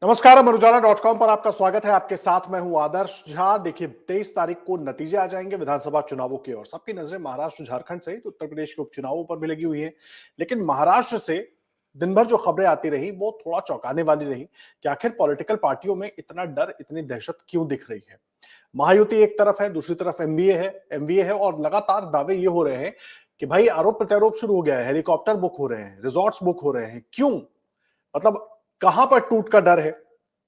नमस्कार, अमर उजाला.com पर आपका स्वागत है। आपके साथ मैं हूं आदर्श झा। देखिए, 23 तारीख को नतीजे आ जाएंगे विधानसभा चुनावों की ओर। सबकी नजरें महाराष्ट्र, झारखंड सहित उत्तर प्रदेश के उपचुनावों पर भी लगी हुई है। लेकिन महाराष्ट्र से दिन भर जो खबरें आती रही वो थोड़ा चौंकाने वाली रही कि आखिर पॉलिटिकल पार्टियों में इतना डर, इतनी दहशत क्यों दिख रही है। महायुति एक तरफ है, दूसरी तरफ एमवीए है और लगातार दावे ये हो रहे हैं कि भाई आरोप प्रत्यारोप शुरू हो गया है, हेलीकॉप्टर बुक हो रहे हैं, रिजॉर्ट्स बुक हो रहे हैं। क्यों? मतलब कहां पर टूट का डर है,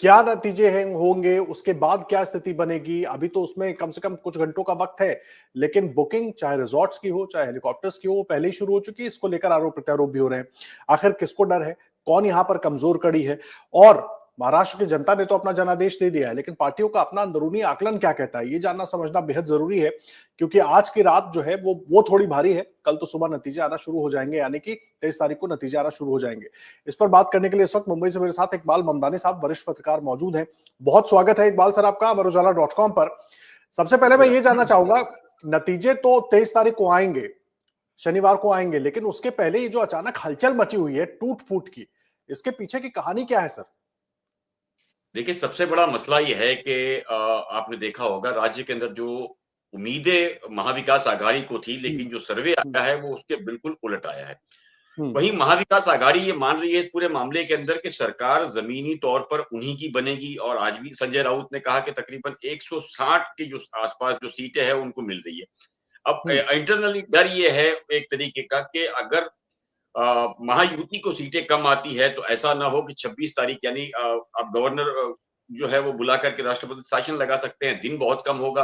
क्या नतीजे हैं होंगे, उसके बाद क्या स्थिति बनेगी, अभी तो उसमें कम से कम कुछ घंटों का वक्त है। लेकिन बुकिंग चाहे रिजॉर्ट्स की हो, चाहे हेलीकॉप्टर्स की हो, वो पहले ही शुरू हो चुकी है। इसको लेकर आरोप प्रत्यारोप भी हो रहे हैं। आखिर किसको डर है, कौन यहां पर कमजोर कड़ी है, और महाराष्ट्र की जनता ने तो अपना जनादेश दे दिया है, लेकिन पार्टियों का अपना अंदरूनी आकलन क्या कहता है, ये जानना समझना बेहद जरूरी है। क्योंकि आज की रात जो है वो थोड़ी भारी है। कल तो सुबह नतीजे आना शुरू हो जाएंगे, यानी कि 23 तारीख को नतीजे आना शुरू हो जाएंगे। इस पर बात करने के लिए इस वक्त मुंबई से मेरे साथ इकबाल ममदानी साहब, वरिष्ठ पत्रकार, मौजूद हैं। बहुत स्वागत है इकबाल सर आपका अमर उजाला.com पर। सबसे पहले मैं ये जानना चाहूंगा, नतीजे तो 23 तारीख को आएंगे, शनिवार को आएंगे, लेकिन उसके पहले ये जो अचानक हलचल मची हुई है टूट फूट की, इसके पीछे की कहानी क्या है सर? देखिए, सबसे बड़ा मसला ये है कि आपने देखा होगा राज्य के अंदर जो उम्मीदें महाविकास आघाड़ी को थी, हम्म, लेकिन जो सर्वे हम्म, आया है वो उसके बिल्कुल उलट आया है। हम्म, वहीं महाविकास आघाड़ी ये मान रही है इस पूरे मामले के अंदर कि सरकार ज़मीनी तौर पर उन्हीं की बनेगी और आज भी संजय राउत ने कहा कि तकरीबन 160 के जो आस-पास जो सीटें हैं उनको मिल रही है। अब हम्म, इंटरनली डर ये है एक तरीके का कि अगर महायुति को सीटें कम आती है तो ऐसा ना हो कि 26 तारीख यानी अब गवर्नर जो है वो बुला करके राष्ट्रपति शासन लगा सकते हैं, दिन बहुत कम होगा।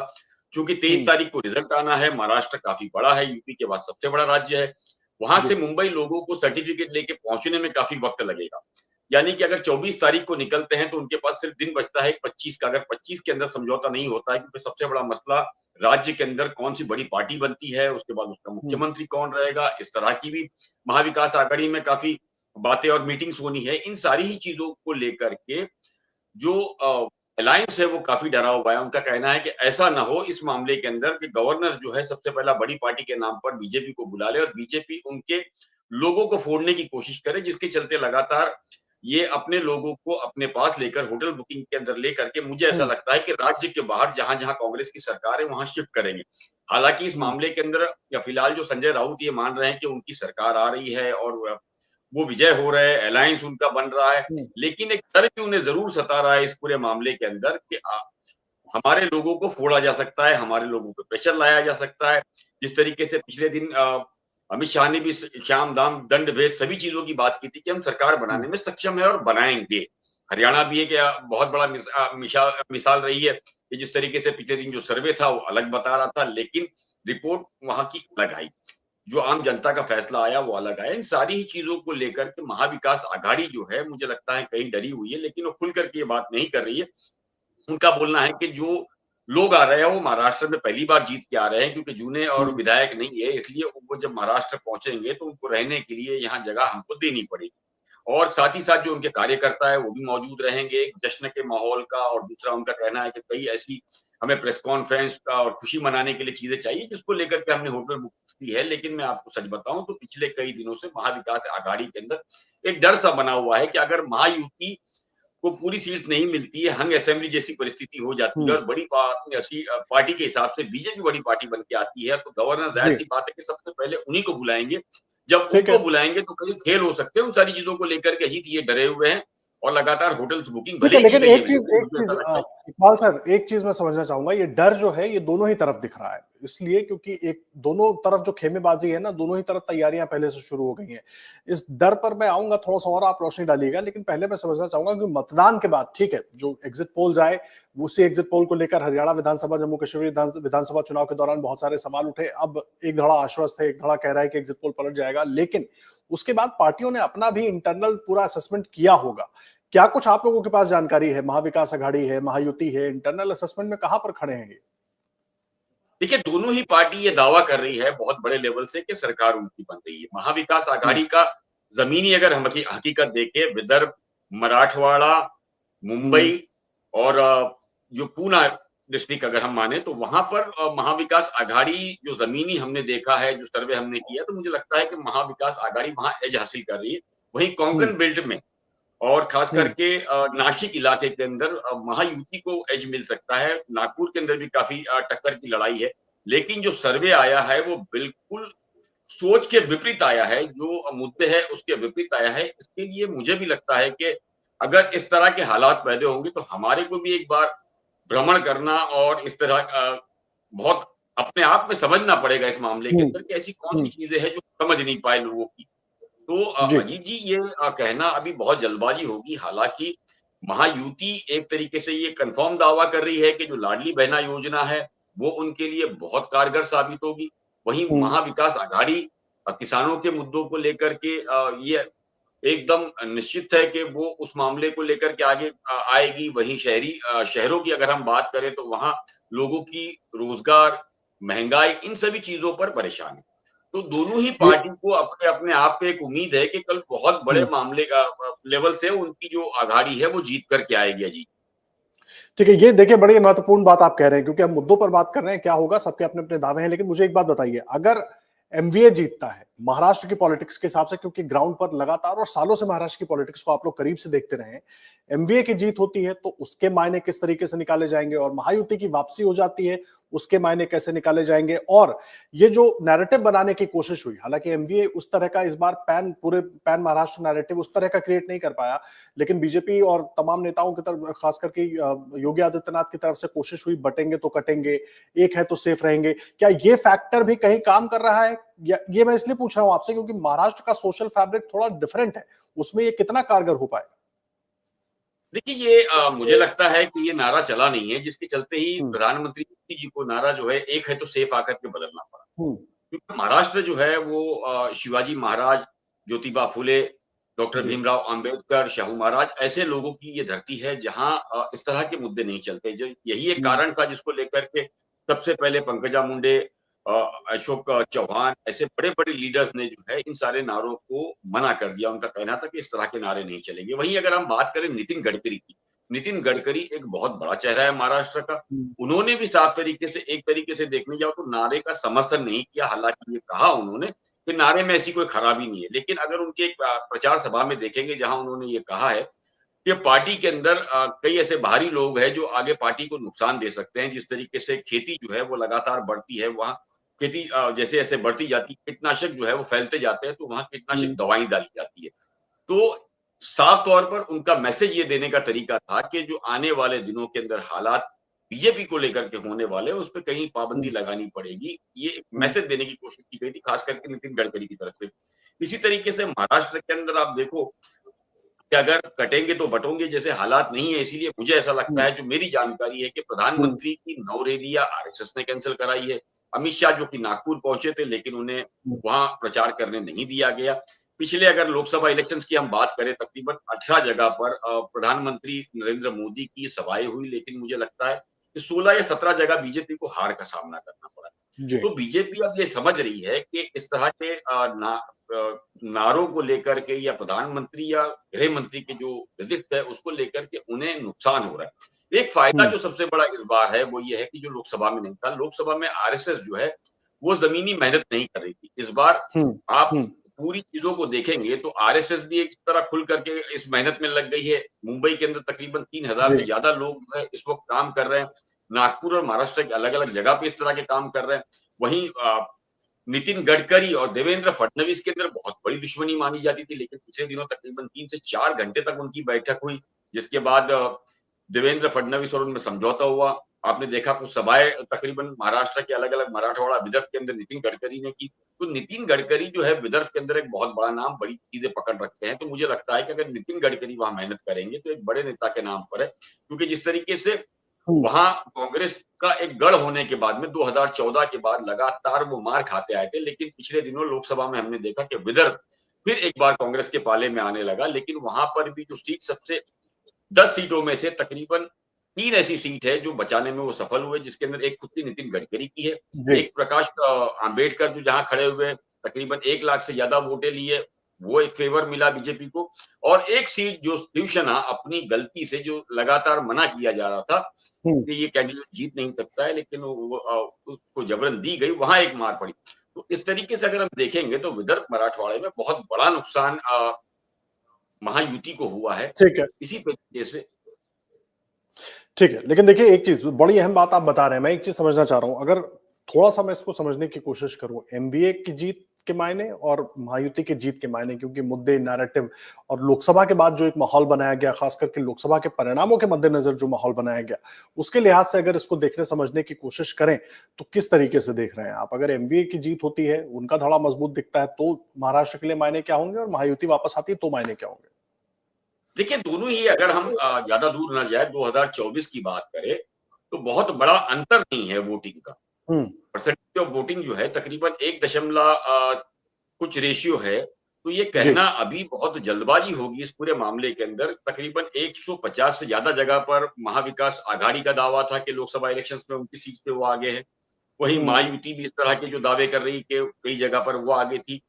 चूँकि 23 हम्म, तारीख को रिजल्ट आना है, महाराष्ट्र काफ़ी बड़ा है, यूपी के बाद सबसे बड़ा राज्य है। वहाँ जी, से मुंबई लोगों को सर्टिफ़िकेट लेके पहुँचने में काफ़ी वक़्त लगेगा। यानी कि अगर 24 तारीख को निकलते हैं तो उनके पास सिर्फ दिन बचता है 25 का। अगर 25 के अंदर समझौता नहीं होता है, क्योंकि सबसे बड़ा मसला राज्य के अंदर कौन-सी बड़ी पार्टी बनती है, उसके बाद उसका हम्म, मुख्यमंत्री कौन रहेगा, इस तरह की भी महाविकास आघाड़ी में काफ़ी बातें और मीटिंग्स होनी है। इन सारी ही चीज़ों को लेकर के जो अलायंस है वो काफ़ी डरा हुआ है। उनका कहना है कि ऐसा ना हो इस मामले के अंदर कि गवर्नर जो है सबसे पहला बड़ी पार्टी के नाम पर बीजेपी को बुला ले और बीजेपी उनके लोगों को फोड़ने की कोशिश करे, जिसके चलते लगातार ये अपने लोगों को अपने पास लेकर होटल बुकिंग के अंदर लेकर के मुझे ऐसा हम्म, लगता है कि राज्य के बाहर जहाँ-जहाँ कांग्रेस की सरकार है वहाँ शिफ्ट करेंगे। हालाँकि इस हम्म, मामले के अंदर या फिलहाल जो संजय राउत ये मान रहे हैं कि उनकी सरकार आ रही है और वो विजय हो रहे हैं, अलायंस उनका बन रहा है। हम्म, लेकिन एक डर भी उन्हें ज़रूर सता रहा है इस पूरे मामले के अंदर कि हमारे लोगों को फोड़ा जा सकता है, हमारे लोगों पे प्रेशर लाया जा सकता है। जिस तरीके से पिछले दिन अमित शाह ने भी साम, दाम, दंड, भेद सभी चीज़ों की बात की थी कि हम सरकार हम्म, बनाने में सक्षम है और बनाएँगे। हरियाणा भी एक बहुत बड़ा मिसाल रही है कि जिस तरीके से पिछले दिन जो सर्वे था वो अलग बता रहा था, लेकिन रिपोर्ट वहाँ की अलग आई। जो आम जनता का फैसला आया वो अलग आया। इन सारी ही चीज़ों को लेकर के महाविकास आघाड़ी जो है मुझे लगता है कहीं डरी हुई है, लेकिन वो खुल कर के ये बात नहीं कर रही है। उनका बोलना है कि जो लोग आ रहे हैं वो महाराष्ट्र में पहली बार जीत के आ रहे हैं, क्योंकि जूने और हम्म, विधायक नहीं है, इसलिए वो जब महाराष्ट्र पहुँचेंगे तो उनको रहने के लिए यहाँ जगह हमको देनी पड़ेगी। और साथ ही साथ जो उनके कार्यकर्ता है वो भी मौजूद रहेंगे एक जश्न के माहौल का। और दूसरा उनका कहना है कि कई ऐसी हमें प्रेस कॉन्फ्रेंस का और खुशी मनाने के लिए चीज़ें चाहिए, जिसको लेकर के हमने होटल बुक की है। लेकिन मैं आपको सच बताऊँ तो पिछले कई दिनों से महाविकास आघाड़ी के अंदर एक डर सा बना हुआ है कि अगर महायुति को पूरी सीट नहीं मिलती है, हंग असेंबली जैसी परिस्थिति हो जाती है हम्म, और बड़ी ऐसी पार्टी के हिसाब से बीजेपी बड़ी पार्टी बन के आती है, तो गवर्नर जी, ज़ाहिर-सी बात है कि सबसे पहले उन्हीं को बुलाएँगे। जब ठीक उनको है। बुलाएँगे तो कई खेल हो सकते हैं, उन सारी चीज़ों को लेकर के अजीत ये डरे हुए हैं और लगातार होटल्स बुकिंग ठीक भले है, ही की लेकिन गई है, एक चीज लेकिन एक मुझे चीज ऐसा लगता है। इकबाल सर, एक चीज मैं समझना चाहूंगा, ये डर जो है ये दोनों ही तरफ दिख रहा है। इसलिए क्योंकि एक दोनों तरफ जो खेमेबाजी है ना, दोनों ही तरफ तैयारियां पहले से शुरू हो गई हैं। इस डर पर मैं आऊंगा, थोड़ा सा और आप रोशनी डालिएगा, लेकिन पहले मैं समझना चाहूंगा कि मतदान के बाद, ठीक है, जो एग्जिट पोल्स आए, उसी एग्जिट पोल को लेकर हरियाणा विधानसभा, जम्मू कश्मीर विधानसभा चुनाव के दौरान बहुत सारे सवाल उठे। अब एक धड़ा आश्वस्त है, एक धड़ा कह रहा है कि एग्जिट पोल पलट जाएगा, लेकिन उसके बाद पार्टियों ने अपना भी इंटरनल पूरा असेसमेंट किया होगा। क्या कुछ आप लोगों के पास जानकारी है? महाविकास आघाड़ी है, महायुति है, इंटरनल असेसमेंट में कहां पर खड़े हैं ये? देखिए, दोनों ही पार्टी ये दावा कर रही है बहुत बड़े लेवल से कि सरकार उनकी बन रही है। महाविकास हम्म, आघाड़ी का ज़मीनी अगर हम हकीकत देखें, विदर्भ, मराठवाड़ा, हम्म, मुंबई और जो पूना डिस्ट्रिक्ट अगर हम माने तो वहाँ पर महाविकास आघाड़ी जो ज़मीनी हमने देखा है, जो सर्वे हमने किया, तो मुझे लगता है कि महाविकास आघाड़ी वहाँ एज हासिल कर रही है। वहीं हम्म, कोंकण बेल्ट में और खास हम्म। करके नासिक इलाके के अंदर महायुति को एज मिल सकता है। नागपुर के अंदर भी काफ़ी टक्कर की लड़ाई है। लेकिन जो सर्वे आया है वो बिल्कुल सोच के विपरीत आया है, जो मुद्दे हैं उसके विपरीत आया है। इसके लिए मुझे भी लगता है कि अगर इस तरह के हालात पैदा होंगे तो हमारे को भी एक बार भ्रमण करना और इस तरह बहुत अपने आप में समझना पड़ेगा इस मामले के हम्म। अंदर कि ऐसी कौन-सी हम्म। चीज़ें हैं जो समझ नहीं पाए लोगों की। तो जी। अजीत जी ये कहना अभी बहुत जल्दबाजी होगी। हालाँकि महायुति एक तरीके से ये कन्फर्म दावा कर रही है कि जो लाडली बहना योजना है, वो उनके लिए बहुत कारगर साबित होगी। वहीं हम्म। महाविकास आघाड़ी किसानों के मुद्दों को लेकर के ये एकदम निश्चित है कि वो उस मामले को लेकर के आगे आएगी। वहीं शहरों की अगर हम बात करें तो वहाँ लोगों की रोज़गार, महँगाई इन सभी चीज़ों पर परेशान है। तो दोनों ही ये पार्टी को अपने आप पे एक उम्मीद है कि कल बहुत बड़े हम्म। मामले का लेवल से उनकी जो आघाड़ी है वो जीत कर के आएगी अजीत। ठीक है, ये देखिए बड़ी महत्वपूर्ण बात आप कह रहे हैं, क्योंकि हम मुद्दों पर बात कर रहे हैं, क्या होगा सबके अपने अपने दावे हैं। लेकिन मुझे एक बात बताइए, अगर एमवीए जीतता है महाराष्ट्र की पॉलिटिक्स के हिसाब से, क्योंकि ग्राउंड पर लगातार और सालों से महाराष्ट्र की पॉलिटिक्स को आप लोग करीब से देखते रहे हैं, एमवीए की जीत होती है तो उसके मायने किस तरीके से निकाले जाएंगे, और महायुति की वापसी हो जाती है उसके मायने कैसे निकाले जाएंगे। और ये जो नैरेटिव बनाने की कोशिश हुई, हालांकि एमवीए उस तरह का इस बार पैन महाराष्ट्र नैरेटिव उस तरह का क्रिएट नहीं कर पाया, लेकिन बीजेपी और तमाम नेताओं की तरफ, खास करके योगी आदित्यनाथ की तरफ से कोशिश हुई, बटेंगे तो कटेंगे, एक है तो सेफ रहेंगे। क्या ये फैक्टर भी कहीं काम कर रहा है? ये मैं इसलिए पूछ रहा हूं आपसे क्योंकि महाराष्ट्र का सोशल फैब्रिक थोड़ा डिफरेंट है, उसमें ये कितना कारगर हो पाएगा? देखिए ये मुझे लगता है कि ये नारा चला नहीं है जिसके चलते ही हम्म। प्रधानमंत्री मोदी जी को नारा जो है एक है तो सेफ आकर के बदलना पड़ा। हम्म। क्योंकि महाराष्ट्र जो है वो शिवाजी महाराज, ज्योतिबा फुले, डॉक्टर जी। भीमराव अंबेडकर, शाहू महाराज ऐसे लोगों की ये धरती है जहाँ इस तरह के मुद्दे नहीं चलते। जो यही एक हम्म। कारण था जिसको लेकर के सबसे पहले पंकजा मुंडे, अ, अशोक चौहान ऐसे बड़े-बड़े लीडर्स ने जो है इन सारे नारों को मना कर दिया। उनका कहना था कि इस तरह के नारे नहीं चलेंगे। वहीं अगर हम बात करें नितिन गडकरी की, नितिन गडकरी एक बहुत बड़ा चेहरा है महाराष्ट्र का। हम्म। उन्होंने भी साफ तरीके से एक तरीके से देखने जाओ तो नारे का समर्थन नहीं किया। हालाँकि ये कहा उन्होंने कि नारे में ऐसी कोई खराबी नहीं है। लेकिन अगर उनके एक प्रचार सभा में देखेंगे जहाँ उन्होंने ये कहा है कि पार्टी के अंदर कई ऐसे बाहरी लोग हैं जो आगे पार्टी को नुकसान दे सकते हैं। जिस तरीके से खेती जो है वो लगातार बढ़ती है, वहाँ खेती जैसे-जैसे बढ़ती जाती है, कीटनाशक जो है वो फैलते जाते हैं, तो वहाँ कीटनाशक हम्म। दवाई डाली जाती है। तो साफ तौर पर उनका मैसेज ये देने का तरीका था कि जो आने वाले दिनों के अंदर हालात बीजेपी को लेकर के होने वाले हैं, उस पे कहीं पाबंदी हम्म। लगानी पड़ेगी। ये एक हम्म। मैसेज देने की कोशिश की गई थी, खास करके नितिन गडकरी की तरफ से। इसी तरीके से महाराष्ट्र के अंदर आप देखो कि अगर कटेंगे तो बटोगे जैसे हालात नहीं है, इसीलिए मुझे ऐसा लगता हम्म। है, जो मेरी जानकारी है कि हम्म। प्रधानमंत्री की 9 रैलियाँ आरएसएस ने कैंसल कराई है। अमित शाह जो कि नागपुर पहुँचे थे, लेकिन उन्हें हम्म। वहाँ प्रचार करने नहीं दिया गया। पिछले अगर लोकसभा इलेक्शंस की हम बात करें, तकरीबन 18 जगह पर प्रधानमंत्री नरेंद्र मोदी की सभाएँ हुई, लेकिन मुझे लगता है कि 16 या 17 जगह बीजेपी को हार का सामना करना पड़ा। जी। तो बीजेपी अब ये समझ रही है कि इस तरह के नारों को लेकर के या प्रधानमंत्री या गृह मंत्री के जो विजिट्स है उसको लेकर के उन्हें नुकसान हो रहा है। एक फायदा हम्म। जो सबसे बड़ा इस बार है वो ये है कि जो लोकसभा में नहीं था, लोकसभा में आरएसएस जो है वो ज़मीनी मेहनत नहीं कर रही थी। इस बार हम्म। आप हम्म। पूरी चीज़ों को देखेंगे तो आरएसएस भी एक तरह खुल करके इस मेहनत में लग गई है। मुंबई के अंदर तकरीबन 3000 जी। से ज़्यादा लोग जो है इस वक़्त काम कर रहे हैं। नागपुर और महाराष्ट्र के अलग-अलग जगह पे इस तरह के काम कर रहे हैं। वहीं नितिन गडकरी और देवेंद्र फडणवीस के अंदर बहुत बड़ी दुश्मनी मानी जाती थी, लेकिन पिछले दिनों तकरीबन 3 से 4 घंटे तक उनकी बैठक हुई, जिसके बाद देवेंद्र फडणवीस और उनमें समझौता हुआ। आपने देखा कुछ सभाएँ तकरीबन महाराष्ट्र के अलग-अलग मराठवाड़ा, विदर्भ के अंदर नितिन गडकरी ने की। तो नितिन गडकरी जो है विदर्भ के अंदर एक बहुत बड़ा नाम, बड़ी चीज़ें पकड़ रखते हैं। तो मुझे लगता है कि अगर नितिन गडकरी वहाँ मेहनत करेंगे, तो एक बड़े नेता के नाम पर है। क्योंकि जिस तरीके से हम्म। वहाँ कांग्रेस का एक गढ़ होने के बाद में 2014 के बाद लगातार वो मार खाते आए थे, लेकिन पिछले दिनों लोकसभा में हमने देखा कि विदर्भ फिर एक बार कांग्रेस के पाले में आने लगा। लेकिन वहाँ पर भी जो सीट सबसे 10 सीटों में से तकरीबन 3 ऐसी सीट है जो बचाने में वो सफल हुए, जिसके अंदर एक खुद की नितिन गडकरी की है, जी। एक प्रकाश आंबेडकर जो जहाँ खड़े हुए तकरीबन 1 लाख से ज़्यादा वोटें लिए, वो एक फेवर मिला बीजेपी को। और एक सीट जो शिवसेना अपनी गलती से जो लगातार मना किया जा रहा था हम्म। कि ये कैंडिडेट जीत नहीं सकता है, लेकिन वो उसको जबरन दी गई, वहाँ एक मार पड़ी। तो इस तरीके से अगर हम देखेंगे तो विदर्भ मराठवाड़े में बहुत बड़ा नुकसान महायुति को हुआ है, ठीक है। इसी तरीके से। ठीक है, लेकिन देखिए एक चीज बड़ी अहम बात आप बता रहे हैं, मैं एक चीज समझना चाह रहा हूं, अगर थोड़ा सा मैं इसको समझने की कोशिश करूं, एमबीए की जीत के मायने और महायुति की जीत के मायने, क्योंकि मुद्दे, नैरेटिव और लोकसभा के बाद जो एक माहौल बनाया गया, खास करके लोकसभा के परिणामों के मद्देनजर जो माहौल बनाया गया, उसके लिहाज से अगर इसको देखने समझने की कोशिश करें तो किस तरीके से देख रहे हैं आप? अगर एमबीए की जीत होती है, उनका धड़ा मजबूत दिखता है, तो महाराष्ट्र के लिए मायने क्या होंगे, और महायुति वापस आती है तो मायने क्या होंगे? देखिए, दोनों ही अगर हम ज़्यादा दूर ना जाए, 2024 की बात करें, तो बहुत बड़ा अंतर नहीं है वोटिंग का। हम्म। परसेंटेज ऑफ वोटिंग जो है तकरीबन 1 कुछ रेशियो है, तो ये जी। कहना अभी बहुत जल्दबाजी होगी इस पूरे मामले के अंदर। तकरीबन 150 से ज़्यादा जगह पर महाविकास आघाड़ी का दावा था कि लोकसभा इलेक्शंस में उनकी सीट से वो आगे हैं। वहीं हम्म। महायुति भी इस तरह के जो दावे कर रही कि कई जगह पर वो आगे थी।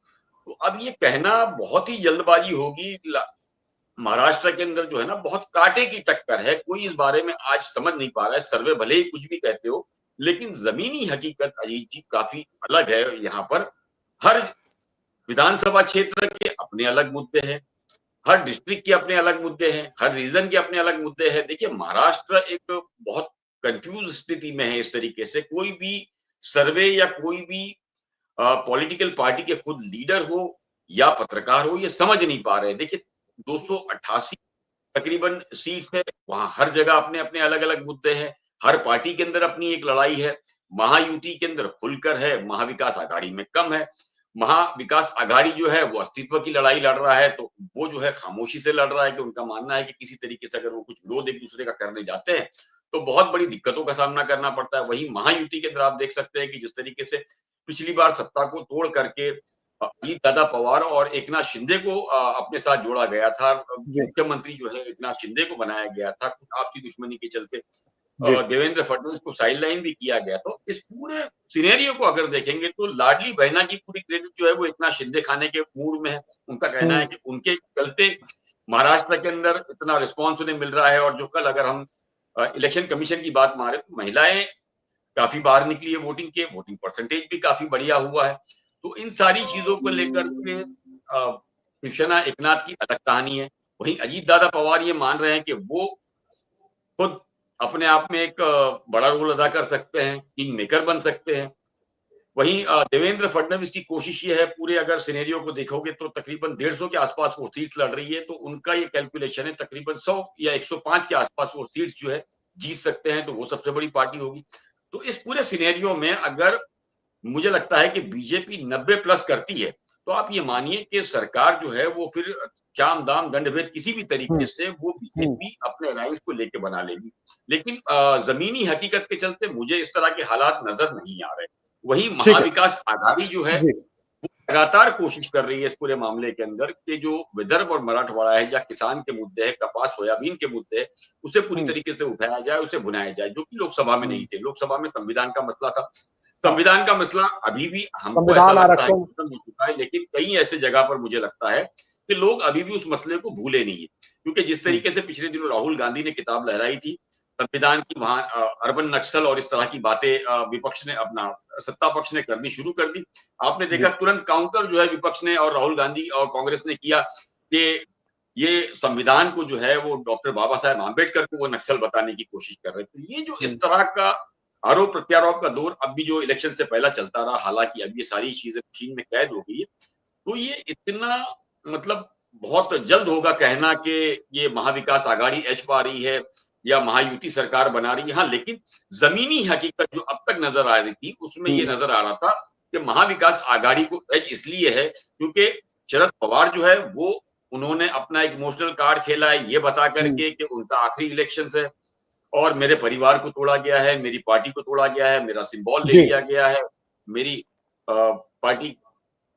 तो अब ये कहना बहुत ही जल्दबाजी होगी। महाराष्ट्र के अंदर जो है ना बहुत कांटे की टक्कर है। कोई इस बारे में आज समझ नहीं पा रहा है। सर्वे भले ही कुछ भी कहते हो, लेकिन ज़मीनी हकीकत अजीत जी काफ़ी अलग है यहाँ पर। हर विधानसभा क्षेत्र के अपने अलग मुद्दे हैं, हर डिस्ट्रिक्ट के अपने अलग मुद्दे हैं, हर रीजन के अपने अलग मुद्दे हैं। देखिए महाराष्ट्र एक बहुत कन्फ्यूज़ स्थिति में है इस तरीके से। कोई भी सर्वे या कोई भी पॉलिटिकल पार्टी के खुद लीडर हो या पत्रकार हो, ये समझ नहीं पा रहे हैं। देखिए 288 तकरीबन सीट्स है, वहाँ हर जगह अपने-अपने अलग-अलग मुद्दे हैं। हर पार्टी के अंदर अपनी एक लड़ाई है। महायुति के अंदर खुलकर है, महाविकास आघाड़ी में कम है। महाविकास आघाड़ी जो है वो अस्तित्व की लड़ाई लड़ रहा है, तो वो जो है खामोशी से लड़ रहा है कि उनका मानना है कि किसी तरीके से अगर वो कुछ विरोध एक-दूसरे का करने जाते हैं, तो बहुत बड़ी दिक्कतों का सामना करना पड़ता है। वहीं महायुति के अंदर आप देख सकते हैं कि जिस तरीके से पिछली बार सत्ता को तोड़ करके अजीत दादा पवार और एकनाथ शिंदे को अपने साथ जोड़ा गया था। जी। मुख्यमंत्री जो है एकनाथ शिंदे को बनाया गया था, कुछ आपसी दुश्मनी के चलते जी। देवेंद्र फडणवीस को साइडलाइन भी किया गया। तो इस पूरे सिनेरियो को अगर देखेंगे तो लाडली बहना की पूरी क्रेडिट जो है वो एकनाथ शिंदे खाने के मूड में है। उनका कहना है हम्म। कि उनके चलते महाराष्ट्र के अंदर इतना रिस्पॉन्स उन्हें मिल रहा है। और जो कल अगर हम इलेक्शन कमीशन की बात मारे तो महिलाएं काफ़ी बाहर निकली है वोटिंग के, वोटिंग परसेंटेज भी काफ़ी बढ़िया हुआ है। तो इन सारी चीज़ों को लेकर के शिवसेना एकनाथ की अलग कहानी है। वहीं अजीत दादा पवार ये मान रहे हैं कि वो खुद अपने आप में एक बड़ा रोल अदा कर सकते हैं, किंग मेकर बन सकते हैं। वहीं देवेंद्र फडणवीस की कोशिश ये है पूरे अगर सिनेरियो को देखोगे तो तकरीबन 150 के आसपास वो सीट लड़ रही है, तो उनका ये कैलकुलेशन है तकरीबन 100 या 105 के आसपास वो सीट्स जो है जीत सकते हैं, तो वो सबसे बड़ी पार्टी होगी। तो इस पूरे सिनेरियो में अगर मुझे लगता है कि बीजेपी 90 प्लस करती है, तो आप ये मानिए कि सरकार जो है वो फिर साम-दाम, दंड-भेद किसी भी तरीके हम्म। से वो हम्म। बीजेपी अपने अलायंस को लेके बना लेगी। लेकिन ज़मीनी हकीकत के चलते मुझे इस तरह के हालात नज़र नहीं आ रहे। वहीं ठीक है। महाविकास आघाड़ी जो है, जी। वो लगातार कोशिश कर रही है इस पूरे मामले के अंदर कि जो विदर्भ और मराठवाड़ा है, जहाँ किसान के मुद्दे हैं, कपास, सोयाबीन के मुद्दे हैं, उसे पूरी हम्म। तरीके से उठाया जाए, उसे भुनाया जाए, जो कि लोकसभा में नहीं हम्म। थे। लोकसभा में संविधान का मसला था। हाँ। संविधान का मसला अभी भी हमको ऐसा संविधान लगता है आरक्षण। कि खत्म हो चुका है, लेकिन कई ऐसे जगह पर मुझे लगता है कि लोग अभी भी उस मसले को भूले नहीं है। क्योंकि जिस हम्म। तरीके से पिछले दिनों राहुल गांधी ने किताब लहराई थी, संविधान की वहाँ अर्बन नक्सल और इस तरह की बातें विपक्ष ने अपना सत्ता पक्ष ने करनी शुरू कर दी। आपने जी। देखा तुरंत काउंटर जो है विपक्ष ने और राहुल गांधी और कांग्रेस ने किया कि ये संविधान को जो है वो डॉक्टर बाबा साहेब आंबेडकर को वो नक्सल बताने की कोशिश कर रहे थे। ये जो इस हम्म। तरह का आरोप प्रत्यारोप का दौर अब भी जो इलेक्शन से पहले चलता रहा, हालाँकि अब ये सारी चीज़ें मशीन में कैद हो गई है। तो ये इतना मतलब बहुत जल्द होगा कहना कि ये महाविकास आघाड़ी एच पा रही है या महायुति सरकार बना रही है। हाँ, लेकिन ज़मीनी हकीकत जो अब तक नज़र आ रही थी, उसमें ये हम्म। नज़र आ रहा था कि महाविकास आघाड़ी को एज इसलिए है क्योंकि शरद पवार जो है वो उन्होंने अपना एक इमोशनल कार्ड खेला है ये बता कर हम्म। के कि उनका आखिरी इलेक्शंस है और मेरे परिवार को तोड़ा गया है, मेरी पार्टी को तोड़ा गया है, मेरा सिंबल ले जी। लिया गया है, मेरी पार्टी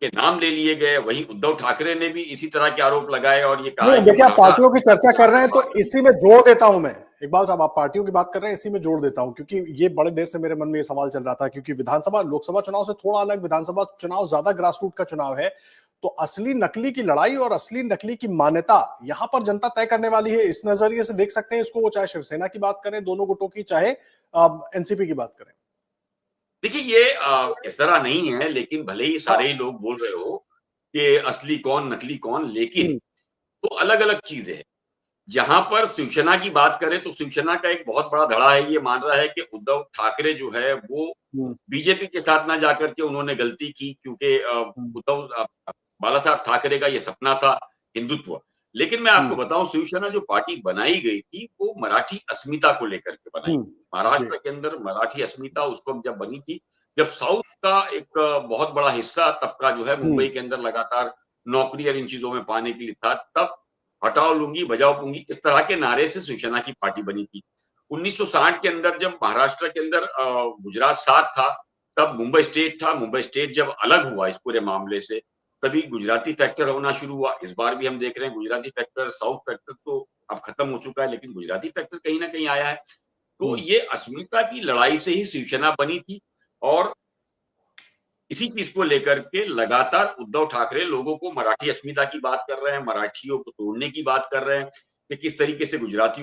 के नाम ले लिए गए। वहीं उद्धव ठाकरे ने भी इसी तरह के आरोप लगाए और ये कहा है नहीं, कि देखिए आप मराठा पार्टियों की चर्चा कर रहे हैं तो बात इसी में जोड़ देता हूं मैं। इकबाल साहब, आप पार्टियों की बात कर रहे हैं, इसी में जोड़ देता हूं, क्योंकि ये बड़े देर से मेरे मन में ये सवाल चल रहा था, क्योंकि विधानसभा लोकसभा चुनाव से थोड़ा अलग, विधानसभा चुनाव ज्यादा ग्रास रूट का चुनाव है। तो असली नकली की लड़ाई और असली नकली की मान्यता यहां पर जनता तय करने वाली है। इस नजरिए से देख सकते हैं इसको, वो चाहे शिवसेना की बात करें दोनों गुटों की, चाहे एनसीपी की बात करें। देखिए ये इस तरह नहीं है लेकिन भले ही हाँ। सारे ही लोग बोल रहे हो कि असली कौन नकली कौन, लेकिन हम्म। तो अलग-अलग चीज़ें हैं। जहाँ पर शिवसेना की बात करें तो शिवसेना का एक बहुत बड़ा धड़ा है, ये मान रहा है कि उद्धव ठाकरे जो है वो हुँ, बीजेपी के साथ ना जाकर के उन्होंने गलती की, क्योंकि हुँ, उद्धव बाला साहब ठाकरे का ये सपना था हिंदुत्व। लेकिन मैं आपको हुँ, बताऊँ, शिवसेना जो पार्टी बनाई गई थी वो मराठी अस्मिता को लेकर के बनाई हुँ, गई। जी, महाराष्ट्र के अंदर मराठी अस्मिता उस वक़्त जब बनी थी, जब साउथ का एक बहुत बड़ा हिस्सा तबका जो है हुँ, मुंबई के अंदर लगातार नौकरी और इन चीज़ों में पाने के लिए था, तब हटाओ लूँगी, बजाओ पूँगी, इस तरह के नारे से शिवसेना की पार्टी बनी थी। 1960 के अंदर जब महाराष्ट्र के अंदर गुजरात साथ था, तब मुंबई स्टेट था। मुंबई स्टेट जब अलग हुआ इस पूरे मामले से, तभी गुजराती फैक्टर होना शुरू हुआ। इस बार भी हम देख रहे हैं गुजराती फैक्टर, साउथ फैक्टर तो अब खत्म हो चुका है, लेकिन गुजराती फैक्टर कहीं न कहीं आया है। तो हुँ, ये अस्मिता की लड़ाई से ही शिवसेना बनी थी और इसी चीज़ को लेकर के लगातार उद्धव ठाकरे लोगों को मराठी अस्मिता की बात कर रहे हैं, मराठियों को तोड़ने की बात कर रहे हैं, कि किस तरीके से गुजराती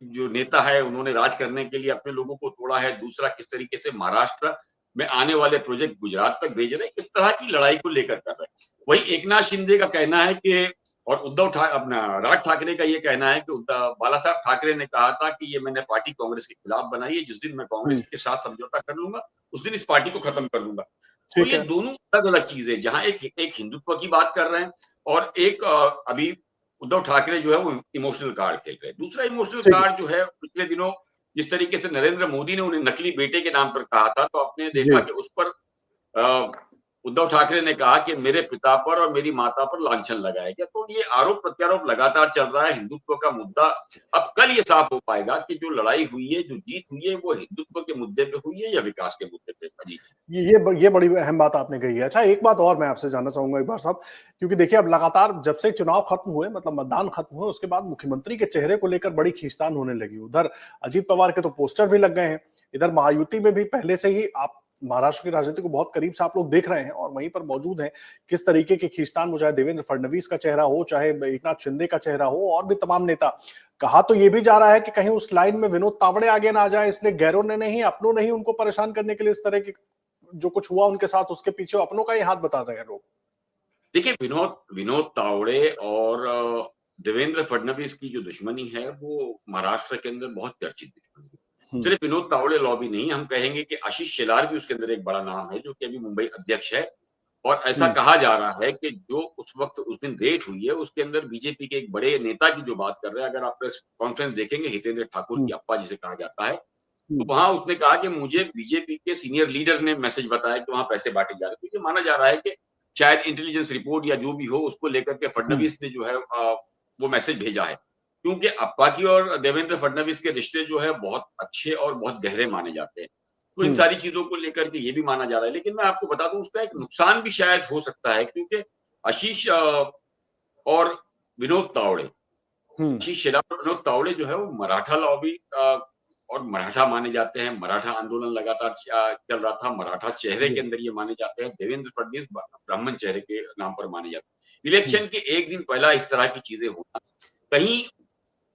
जो नेता है उन्होंने राज करने के लिए अपने लोगों को तोड़ा है, दूसरा किस तरीके से महाराष्ट्र में आने वाले प्रोजेक्ट गुजरात तक भेज रहे हैं, इस तरह की लड़ाई को लेकर कर रहे हैं। वहीं एकनाथ शिंदे का कहना है कि और अपना राज ठाकरे का ये कहना है कि बाला साहब ठाकरे ने कहा था कि ये मैंने पार्टी कांग्रेस के खिलाफ बनाई है, जिस दिन मैं कांग्रेस हुँ, के साथ समझौता कर लूँगा, उस दिन इस पार्टी को खत्म कर दूँगा। तो ठीक ये है, दोनों अलग-अलग चीज़ें, जहाँ एक एक हिंदुत्व की बात कर रहे हैं और एक अभी उद्धव ठाकरे जो है वो इमोशनल कार्ड खेल रहे हैं। दूसरा इमोशनल ठीक है, कार्ड जो है पिछले दिनों जिस तरीके से नरेंद्र मोदी ने उन्हें नकली बेटे के नाम पर कहा था, तो आपने देखा जी। कि उस पर अ, उद्धव ठाकरे ने कहा कि मेरे पिता पर और मेरी माता पर लांछन लगाया गया। तो ये आरोप-प्रत्यारोप लगातार चल रहा है, हिंदुत्व का मुद्दा अब कल ये साफ हो पाएगा कि जो लड़ाई हुई है, जो जीत हुई है, वो हिंदुत्व के मुद्दे पे हुई है या विकास के मुद्दे पे? जी। ये बड़ी अहम बात आपने कही है। अच्छा, एक बात और मैं आपसे जानना चाहूँगा एक बार साहब, क्योंकि देखिए अब लगातार जब से चुनाव खत्म हुए मतलब मतदान खत्म हुए उसके बाद मुख्यमंत्री के चेहरे को लेकर बड़ी खींचतान होने लगी। उधर अजीत पवार के तो पोस्टर भी लग गए हैं, इधर महायुति में भी पहले से ही आप महाराष्ट्र की राजनीति को बहुत करीब से आप लोग देख रहे हैं और वहीं पर मौजूद हैं। किस तरीके की खींचतान वो चाहे देवेंद्र फडणवीस का चेहरा हो, चाहे एकनाथ शिंदे का चेहरा हो और भी तमाम नेता। कहा तो ये भी जा रहा है कि कहीं उस लाइन में विनोद तावड़े आगे ना आ जाएँ इसलिए गैरों ने नहीं, अपनों ने ही उनको परेशान करने के लिए इस तरह की जो कुछ हुआ उनके साथ उसके पीछे अपनों का ही हाथ बता रहे हैं लोग। देखिए, विनोद विनोद तावड़े और देवेंद्र फडणवीस की जो दुश्मनी है, वो महाराष्ट्र के अंदर बहुत चर्चित दुश्मनी है। हुँ, सिर्फ विनोद तावड़े लॉबी नहीं, हम कहेंगे कि आशीष शेलार भी उसके अंदर एक बड़ा नाम है, जो कि अभी मुंबई अध्यक्ष है। और ऐसा हुँ, कहा जा रहा है कि जो उस वक़्त उस दिन रेड हुई है, उसके अंदर बीजेपी के एक बड़े नेता की जो बात कर रहे हैं, अगर आप प्रेस कॉन्फ्रेंस देखेंगे, हितेंद्र ठाकुर हुँ, की अप्पा जिसे कहा जाता है, तो हुँ, वहाँ उसने कहा कि मुझे बीजेपी के सीनियर लीडर ने मैसेज बताया कि वहाँ पैसे बाँटे जा रहे हैं। तो ये माना जा रहा है कि शायद इंटेलिजेंस रिपोर्ट या जो भी हो उसको लेकर के हुँ, फडणवीस ने जो है वो मैसेज भेजा है। क्योंकि अप्पा की और देवेंद्र फडणवीस के रिश्ते जो है बहुत अच्छे और बहुत गहरे माने जाते हैं। तो इन हुँ, सारी चीज़ों को लेकर के ये भी माना जा रहा है। लेकिन मैं आपको बता दूँ उसका एक नुकसान भी शायद हो सकता है, क्योंकि आशीष और विनोद तावड़े हुँ, आशीष शेलार और विनोद तावड़े जो है वो मराठा लॉबी और मराठा माने जाते हैं। मराठा आंदोलन लगातार चल रहा था। मराठा चेहरे के जी, अंदर ये माने जाते हैं। देवेंद्र फडणवीस ब्राह्मण चेहरे के नाम पर माने जाते हैं। हुँ, इलेक्शन के एक दिन पहला इस तरह की चीज़ें होना, कहीं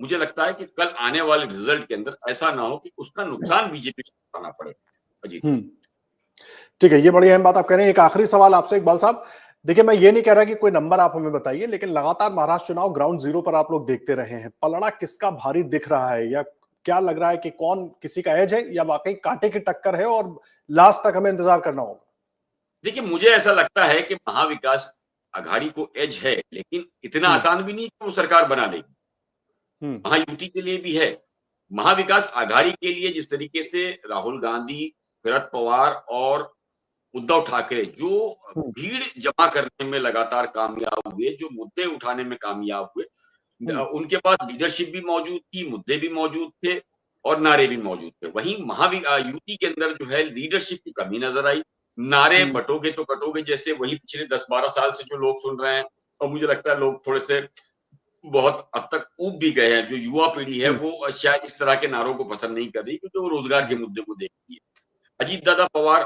मुझे लगता है कि कल आने वाले रिज़ल्ट के अंदर ऐसा ना हो कि उसका नुकसान बीजेपी को उठाना पड़े। अजीत। हुँ। ठीक है, ये बड़ी अहम बात आप कह रहे हैं। एक आखिरी सवाल आपसे इकबाल साहब, देखिए मैं ये नहीं कह रहा कि कोई नंबर आप हमें बताइए, लेकिन लगातार महाराष्ट्र चुनाव ग्राउंड ज़ीरो पर आप लोग देखते रहे हैं। पलड़ा किसका भारी दिख रहा है या क्या लग रहा है कि कौन किसी का एज है या वाक़ई कांटे की टक्कर है और लास्ट तक हमें इंतज़ार करना होगा? देखिए, मुझे ऐसा लगता है कि महाविकास आघाड़ी को एज है, लेकिन इतना हुँ, आसान भी नहीं कि वो सरकार बना लेगी। हुँ, महायुति के लिए भी है। महाविकास आघाड़ी के लिए जिस तरीके से राहुल गांधी, शरद पवार और उद्धव ठाकरे जो हुँ, भीड़ जमा करने में लगातार कामयाब हुए, जो मुद्दे उठाने में कामयाब हुए, हुँ, उनके पास लीडरशिप भी मौजूद थी, मुद्दे भी मौजूद थे और नारे भी मौजूद थे। वहीं युति के अंदर जो है लीडरशिप की कमी नज़र आई। नारे हुँ, बटोगे तो कटोगे जैसे वही पिछले 10-12 साल से जो लोग सुन रहे हैं, और मुझे लगता है लोग थोड़े से बहुत हद तक ऊब भी गए हैं। जो युवा पीढ़ी है हुँ, वो शायद इस तरह के नारों को पसंद नहीं कर रही, क्योंकि वो रोज़गार के जी, मुद्दे को देखती है। अजीत दादा पवार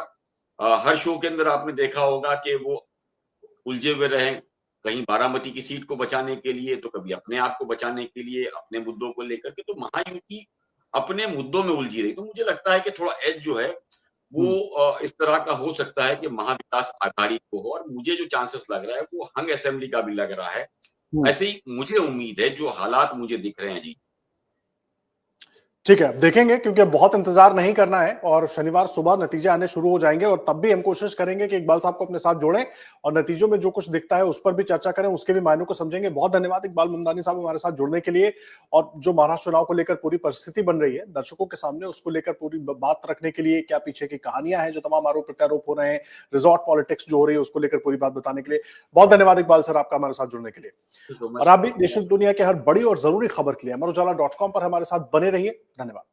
हर शो के अंदर आपने देखा होगा कि वो उलझे हुए रहे, कहीं बारामती की सीट को बचाने के लिए, तो कभी अपने आप को बचाने के लिए, अपने मुद्दों को लेकर के, तो महायुति अपने मुद्दों में उलझी रही। तो मुझे लगता है कि थोड़ा एज जो है वो इस तरह का हो सकता है कि महाविकास आघाड़ी को हो, और मुझे जो चांसेस लग रहा है वो हंग असेंबली का भी लग रहा है। हम्म। ऐसे ही मुझे उम्मीद है, जो हालात मुझे दिख रहे हैं जी। ठीक है, देखेंगे क्योंकि अब बहुत इंतजार नहीं करना है और शनिवार सुबह नतीजे आने शुरू हो जाएंगे और तब भी हम कोशिश करेंगे कि इकबाल साहब को अपने साथ जोड़ें और नतीजों में जो कुछ दिखता है उस पर भी चर्चा करें, उसके भी मायनों को समझेंगे। बहुत धन्यवाद इकबाल ममदानी साहब हमारे साथ जुड़ने के लिए और जो महाराष्ट्र चुनाव को लेकर पूरी परिस्थिति बन रही है दर्शकों के सामने, उसको लेकर पूरी बात रखने के लिए, क्या पीछे की कहानियां हैं, जो तमाम आरोप प्रत्यारोप हो रहे हैं, रिजॉर्ट पॉलिटिक्स जो हो रही है उसको लेकर पूरी बात बताने के लिए बहुत धन्यवाद इकबाल सर आपका हमारे साथ जुड़ने के लिए। सो और मच। आप भी देश दुनिया के हर बड़ी और जरूरी खबर के लिए अमर उजाला .com पर हमारे साथ बने रहिए। धन्यवाद।